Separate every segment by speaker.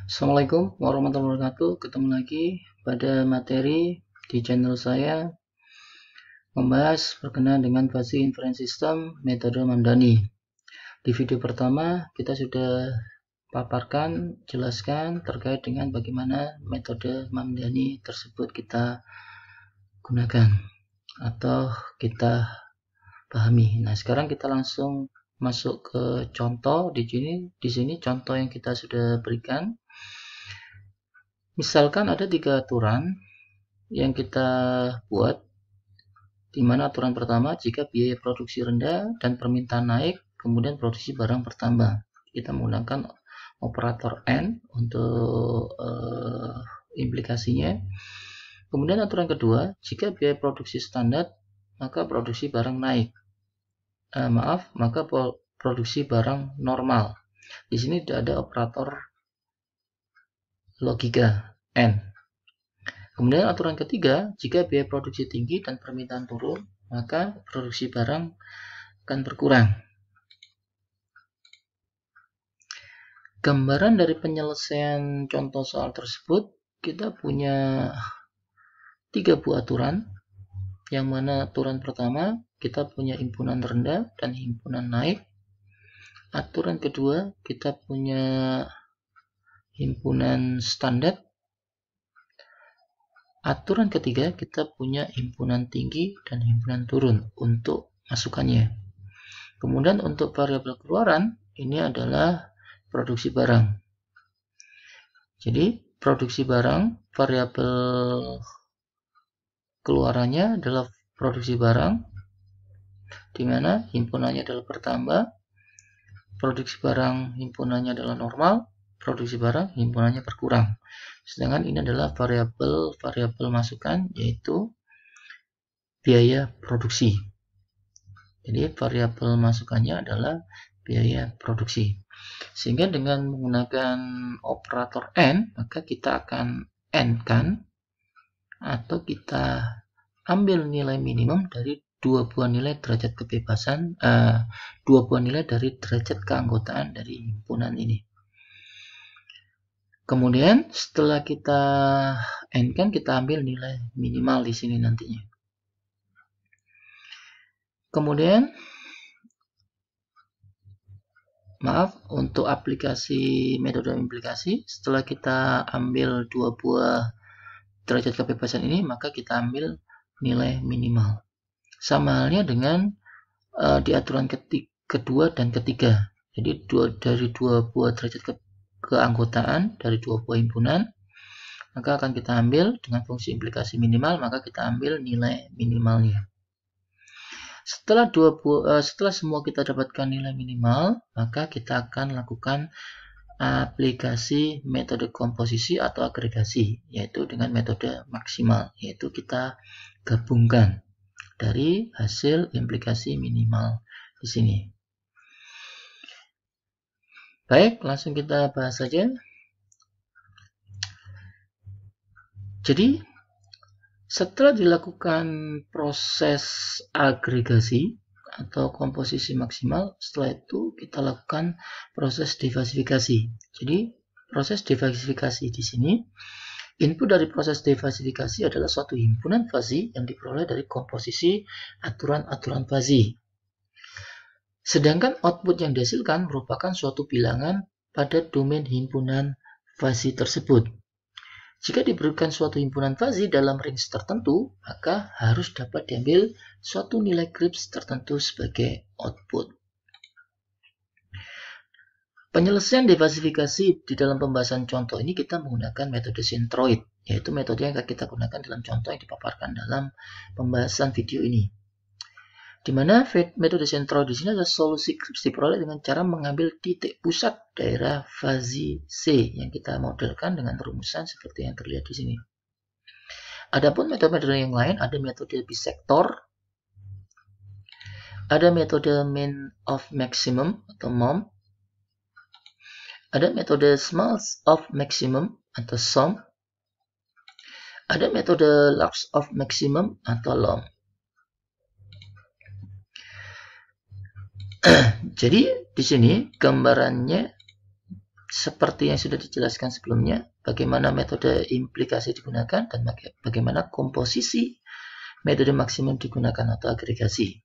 Speaker 1: Assalamualaikum warahmatullahi wabarakatuh. Ketemu lagi pada materi di channel saya membahas berkenaan dengan fuzzy inference system metode Mamdani. Di video pertama kita sudah jelaskan terkait dengan bagaimana metode Mamdani tersebut kita gunakan atau kita pahami. Nah, sekarang kita langsung masuk ke contoh di sini contoh yang kita sudah berikan. Misalkan ada 3 aturan yang kita buat, di mana aturan pertama, jika biaya produksi rendah dan permintaan naik, kemudian produksi barang bertambah. Kita menggunakan operator N untuk implikasinya. Kemudian aturan kedua, jika biaya produksi standar, maka produksi barang naik. Maka produksi barang normal. Di sini tidak ada operator logika N. Kemudian aturan ketiga, jika biaya produksi tinggi dan permintaan turun, maka produksi barang akan berkurang. Gambaran dari penyelesaian contoh soal tersebut, kita punya 3 buah aturan, yang mana aturan pertama, kita punya himpunan rendah dan himpunan naik. Aturan kedua, kita punya himpunan standar. Aturan ketiga, kita punya himpunan tinggi dan himpunan turun untuk masukannya. Kemudian untuk variabel keluaran, ini adalah produksi barang. Jadi, produksi barang, variabel keluarannya adalah produksi barang, di mana himpunannya adalah bertambah, produksi barang himpunannya adalah normal, produksi barang himpunannya berkurang. Sedangkan ini adalah variabel masukan, yaitu biaya produksi. Jadi variabel masukannya adalah biaya produksi. Sehingga dengan menggunakan operator N, maka kita akan N-kan atau kita ambil nilai minimum dari dua buah nilai derajat kebebasan, dua buah nilai dari derajat keanggotaan dari himpunan ini. Kemudian setelah kita N-kan, kita ambil nilai minimal di sini nantinya. Kemudian untuk aplikasi metode implikasi, setelah kita ambil dua buah derajat kebebasan ini, maka kita ambil nilai minimal. Sama halnya dengan di aturan kedua dan ketiga. Jadi dari dua buah derajat keanggotaan dari dua buah himpunan, maka akan kita ambil dengan fungsi implikasi minimal, maka kita ambil nilai minimalnya. Setelah semua kita dapatkan nilai minimal, maka kita akan lakukan aplikasi metode komposisi atau agregasi, yaitu dengan metode maksimal, yaitu kita gabungkan dari hasil implikasi minimal di sini. Baik, langsung kita bahas saja. Jadi, setelah dilakukan proses agregasi atau komposisi maksimal, setelah itu kita lakukan proses defasifikasi. Jadi, proses defasifikasi di sini, input dari proses defasifikasi adalah suatu himpunan fuzzy yang diperoleh dari komposisi aturan-aturan fuzzy. Sedangkan output yang dihasilkan merupakan suatu bilangan pada domain himpunan fuzzy tersebut. Jika diberikan suatu himpunan fuzzy dalam range tertentu, maka harus dapat diambil suatu nilai Kripke tertentu sebagai output. Penyelesaian defasifikasi di dalam pembahasan contoh ini kita menggunakan metode centroid, yaitu metode yang kita gunakan dalam contoh yang dipaparkan dalam pembahasan video ini. Di mana metode centroid di sini adalah solusi Kripke diperoleh dengan cara mengambil titik pusat daerah fuzzy C yang kita modelkan dengan rumusan seperti yang terlihat di sini. Adapun metode-metode yang lain, ada metode bisector, ada metode mean of maximum atau MOM, ada metode smalls of maximum atau SOM, ada metode large of maximum atau LOM. Jadi di sini gambarannya seperti yang sudah dijelaskan sebelumnya, bagaimana metode implikasi digunakan dan bagaimana komposisi metode maksimum digunakan atau agregasi.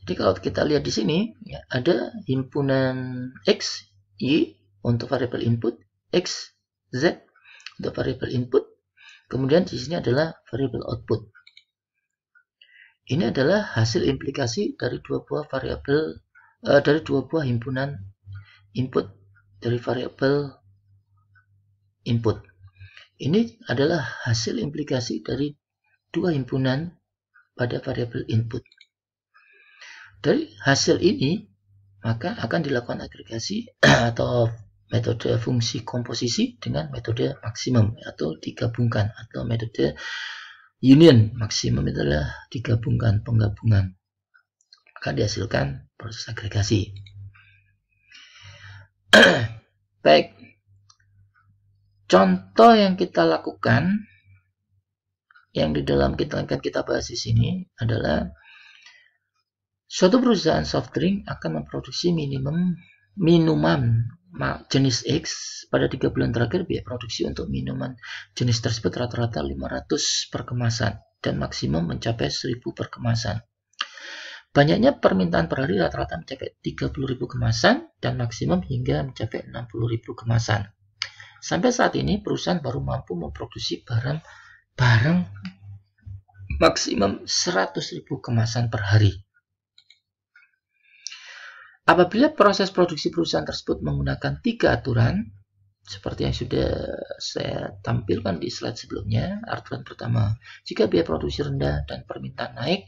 Speaker 1: Jadi kalau kita lihat di sini, ya, ada himpunan X, Y untuk variabel input, X, Z untuk variabel input, kemudian di sini adalah variabel output. Ini adalah hasil implikasi dari dua buah himpunan input dari variabel input. Ini adalah hasil implikasi dari dua himpunan pada variabel input. Dari hasil ini, maka akan dilakukan agregasi atau metode fungsi komposisi dengan metode maksimum atau digabungkan, atau metode union. Maksimum itu adalah digabungkan, penggabungan. Maka dihasilkan proses agregasi. Baik. Contoh yang kita lakukan, yang di dalam akan kita bahas di sini adalah suatu perusahaan soft drink akan memproduksi minuman jenis X. Pada 3 bulan terakhir biaya produksi untuk minuman jenis tersebut rata-rata 500 per kemasan dan maksimum mencapai 1000 per kemasan. Banyaknya permintaan per hari rata-rata mencapai 30.000 kemasan dan maksimum hingga mencapai 60.000 kemasan. Sampai saat ini perusahaan baru mampu memproduksi barang maksimum 100.000 kemasan per hari. Apabila proses produksi perusahaan tersebut menggunakan 3 aturan, seperti yang sudah saya tampilkan di slide sebelumnya. Aturan pertama, jika biaya produksi rendah dan permintaan naik,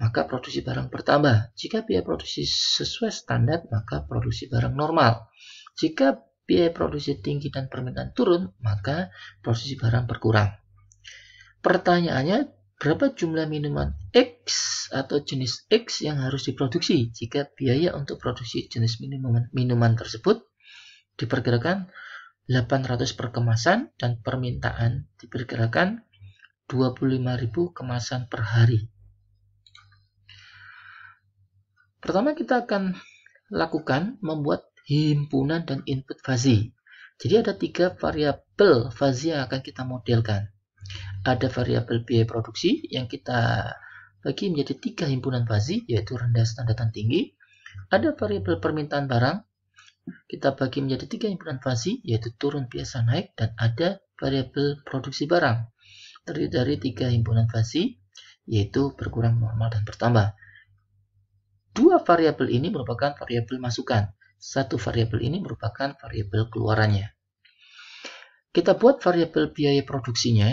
Speaker 1: maka produksi barang bertambah. Jika biaya produksi sesuai standar, maka produksi barang normal. Jika biaya produksi tinggi dan permintaan turun, maka produksi barang berkurang. Pertanyaannya, berapa jumlah minuman X atau jenis X yang harus diproduksi jika biaya untuk produksi jenis minuman tersebut diperkirakan 800 per kemasan dan permintaan diperkirakan 25.000 kemasan per hari. Pertama kita akan lakukan membuat himpunan dan input fuzzy. Jadi ada 3 variabel fuzzy yang akan kita modelkan. Ada variabel biaya produksi yang kita bagi menjadi 3 himpunan fuzzy, yaitu rendah, standar, dan tinggi. Ada variabel permintaan barang, kita bagi menjadi 3 himpunan fuzzy, yaitu turun, biasa, naik. Dan ada variabel produksi barang, terdiri dari 3 himpunan fuzzy, yaitu berkurang, normal, dan bertambah. 2 variabel ini merupakan variabel masukan. 1 variabel ini merupakan variabel keluarannya. Kita buat variabel biaya produksinya,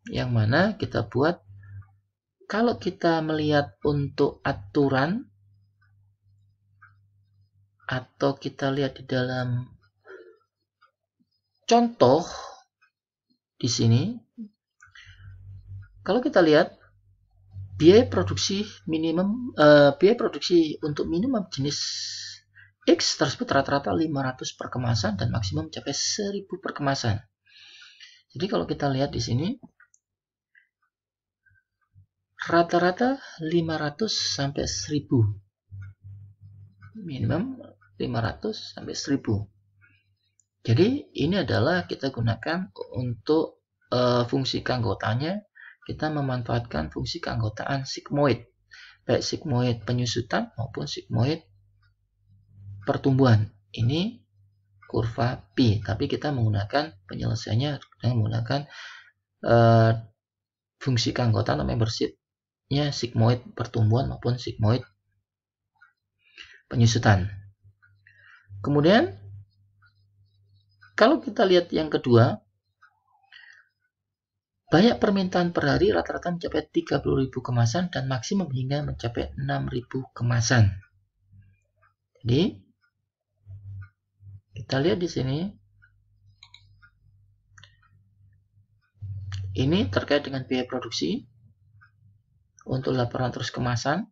Speaker 1: yang mana kita buat, kalau kita melihat untuk aturan, atau kita lihat di dalam contoh di sini, kalau kita lihat biaya produksi untuk minuman jenis X tersebut rata-rata 500 per kemasan dan maksimum mencapai 1000 per kemasan. Jadi kalau kita lihat di sini, rata-rata 500 sampai 1000. Minimum 500 sampai 1000. Jadi ini adalah kita gunakan untuk fungsi keanggotaannya. Kita memanfaatkan fungsi keanggotaan sigmoid, baik sigmoid penyusutan maupun sigmoid pertumbuhan. Ini kurva Pi, tapi kita menggunakan penyelesaiannya dengan menggunakan fungsi keanggotaan atau membership-nya sigmoid pertumbuhan maupun sigmoid penyusutan. Kemudian kalau kita lihat yang kedua, banyak permintaan per hari rata-rata mencapai 30.000 kemasan dan maksimum hingga mencapai 6.000 kemasan. Jadi kita lihat di sini, ini terkait dengan biaya produksi untuk 800 kemasan.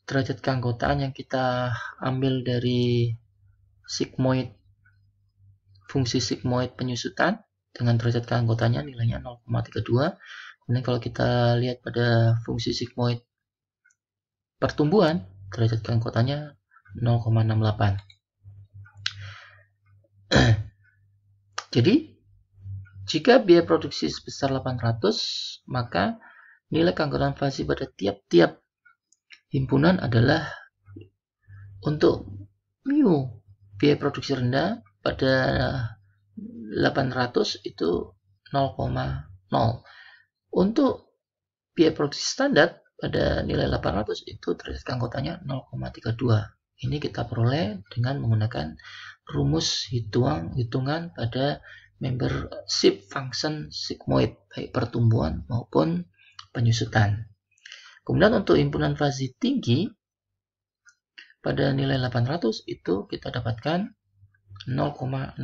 Speaker 1: Derajat keanggotaan yang kita ambil dari sigmoid, fungsi sigmoid penyusutan dengan derajat keanggotaannya nilainya 0,32. Kemudian kalau kita lihat pada fungsi sigmoid pertumbuhan, derajat keanggotaannya 0,68. Jadi jika biaya produksi sebesar 800, maka nilai keanggotaan fasi pada tiap-tiap himpunan adalah untuk mu biaya produksi rendah pada 800 itu 0,0. Untuk biaya produksi standar pada nilai 800 itu derajat keanggotanya 0,32. Ini kita peroleh dengan menggunakan rumus hitungan pada membership function sigmoid, baik pertumbuhan maupun penyusutan. Kemudian untuk himpunan fasi tinggi pada nilai 800 itu kita dapatkan 0,68.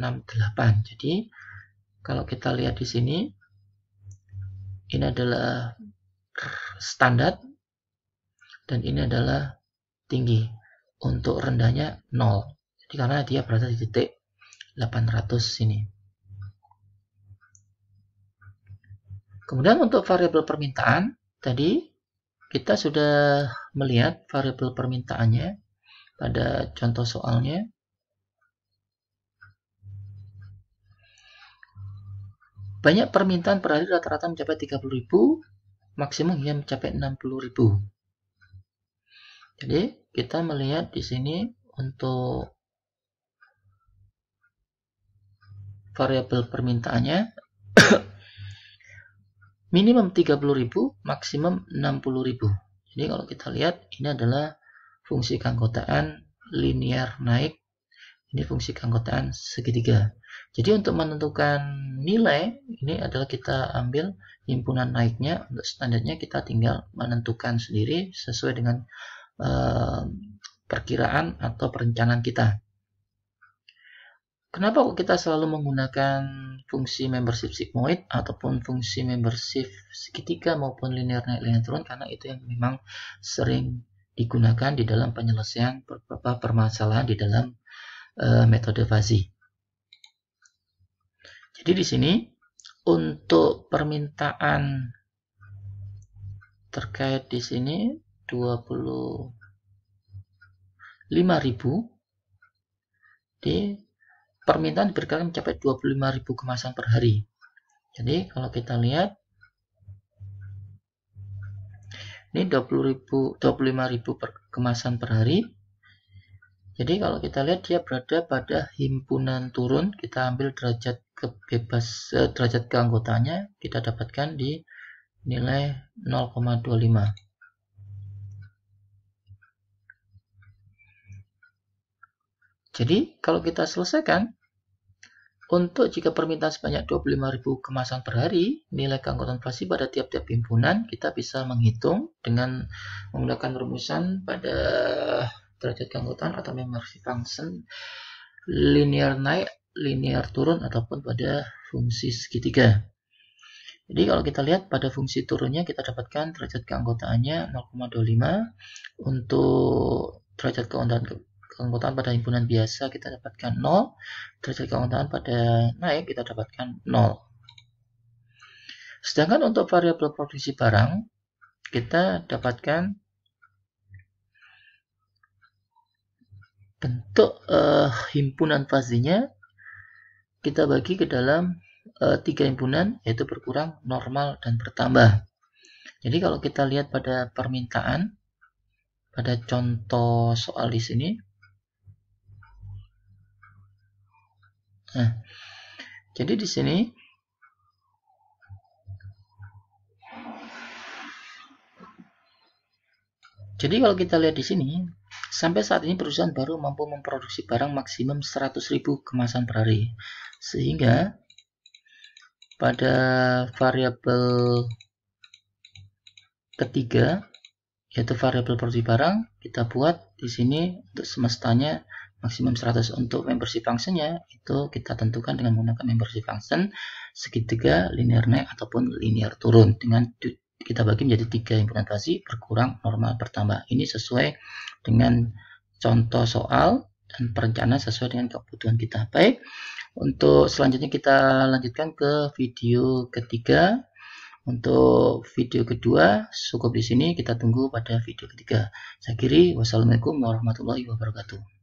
Speaker 1: Jadi kalau kita lihat di sini, ini adalah standar dan ini adalah tinggi. Untuk rendahnya 0. Jadi karena dia berada di titik 800 sini. Kemudian untuk variabel permintaan, tadi kita sudah melihat variabel permintaannya pada contoh soalnya. Banyak permintaan per hari rata-rata mencapai 30.000, maksimum hingga mencapai 60.000. Jadi kita melihat di sini untuk variabel permintaannya minimum 30.000, maksimum 60.000. Jadi kalau kita lihat ini adalah fungsi keanggotaan linear naik, ini fungsi keanggotaan segitiga. Jadi untuk menentukan nilai ini adalah kita ambil himpunan naiknya, untuk standarnya kita tinggal menentukan sendiri sesuai dengan perkiraan atau perencanaan kita. Kenapa kok kita selalu menggunakan fungsi membership sigmoid ataupun fungsi membership segitiga maupun linear naik linear turun? Karena itu yang memang sering digunakan di dalam penyelesaian beberapa permasalahan di dalam metode fasi. Jadi di sini untuk permintaan terkait di sini 25.000 di permintaan diperkirakan mencapai 25.000 kemasan per hari. Jadi kalau kita lihat ini 25.000 kemasan per hari. Jadi kalau kita lihat dia berada pada himpunan turun, kita ambil derajat keanggotaannya, kita dapatkan di nilai 0,25. Jadi kalau kita selesaikan, untuk jika permintaan sebanyak 25.000 kemasan per hari, nilai keanggotaan fasi pada tiap-tiap himpunan kita bisa menghitung dengan menggunakan rumusan pada derajat keanggotaan atau membership function linear naik, linear turun ataupun pada fungsi segitiga. Jadi kalau kita lihat pada fungsi turunnya kita dapatkan derajat keanggotaannya 0,25. Untuk derajat keanggotaan pada himpunan biasa kita dapatkan 0, derajat keanggotaan pada naik kita dapatkan 0. Sedangkan untuk variabel produksi barang kita dapatkan bentuk himpunan fasinya kita bagi ke dalam 3 himpunan, yaitu berkurang, normal, dan bertambah. Jadi kalau kita lihat pada permintaan pada contoh soal di sini, nah, jadi di sini kalau kita lihat di sini, sampai saat ini perusahaan baru mampu memproduksi barang maksimum 100.000 kemasan per hari. Sehingga pada variabel ketiga, yaitu variabel produksi barang, kita buat di sini untuk semestanya maksimum 100. Untuk membership functionnya itu kita tentukan dengan menggunakan membership function segitiga, linear naik ataupun linear turun, dengan kita bagi menjadi 3 himpunan fasi, berkurang, normal, bertambah. Ini sesuai dengan contoh soal dan perencanaan sesuai dengan kebutuhan kita. Baik, untuk selanjutnya kita lanjutkan ke video ketiga Untuk video kedua cukup di sini, kita tunggu pada video ketiga. Saya akhiri, wassalamualaikum warahmatullahi wabarakatuh.